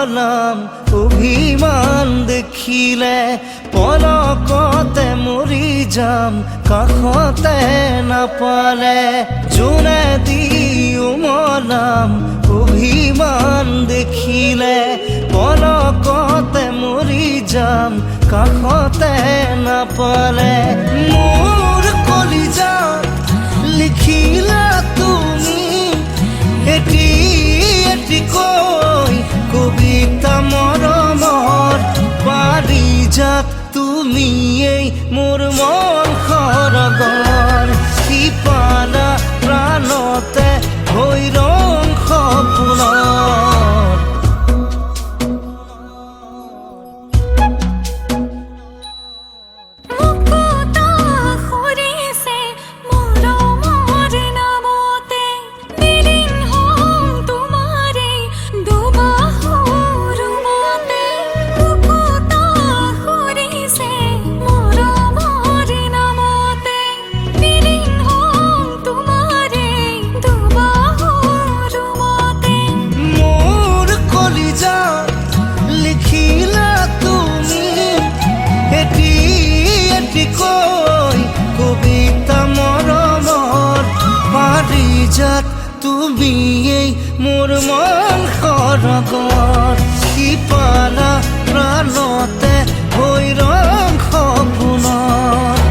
উমলাম অভিমান দেখিলে পলকতে মৰি যাম কাষতে নাপালে জোনেদি উমলাম অভিমান দেখিলে পলকতে মৰি যাম কাষতে নাপালে মোৰ কলিজাত লিখিলা তুমি এটি এটিকৈ কবিতা মৰমৰ পাৰিজাত তুমিয়েই মোৰ মন সৰগৰ সিপানা প্ৰাণতে হৈ ৰং সপোনৰ কবিতা মৰমৰ পাৰিজাত তুমিয়েই মোৰ মন সৰগৰ সিপানা প্ৰাণতে হৈ ৰং সপোনৰ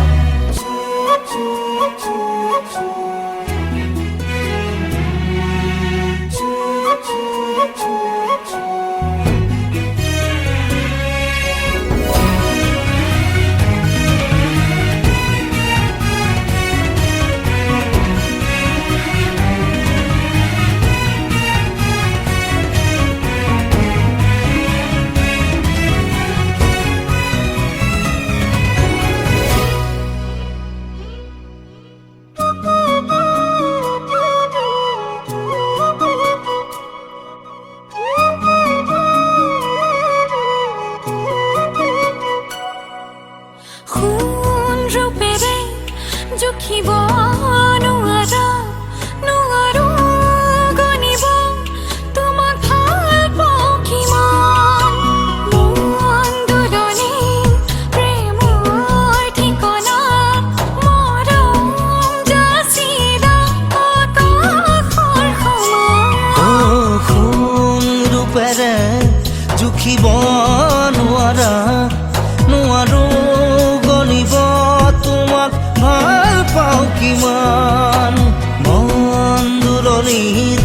জুখিব নোৱাৰো গণিব তোমাক ভাল পাওঁ কিমান মন দুলনি প্ৰেমৰ ঠিকনা মৰম যাচিলা আকাশৰ সমান সোণ ৰূপেৰে জুখিব নোৱাৰো গণিব তোমাক ভাল পাওঁ কিমান মন দুলনিত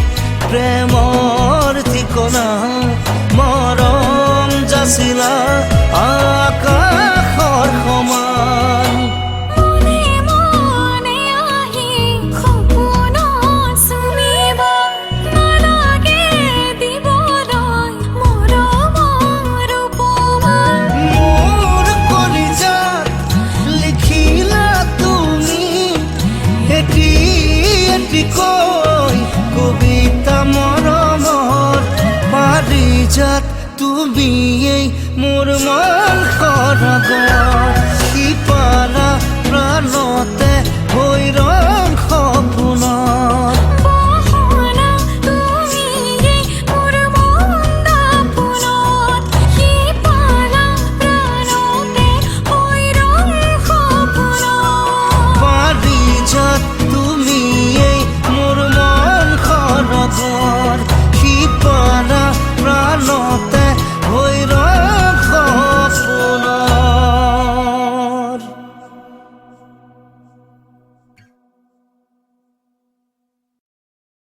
প্ৰেমৰ ঠিকনা মৰম যাচিলা আকাশৰ সমান মনে মনে আহি সপোনত চুমিব নালাগে দিবলৈ মৰমৰ উপমান মোৰ কলিজাত লিখিলা তুমি এটি এটিকৈ কবিতা মৰমৰ পাৰিজাত তুমিয়েই মোৰ মন সৰগৰ সিপানা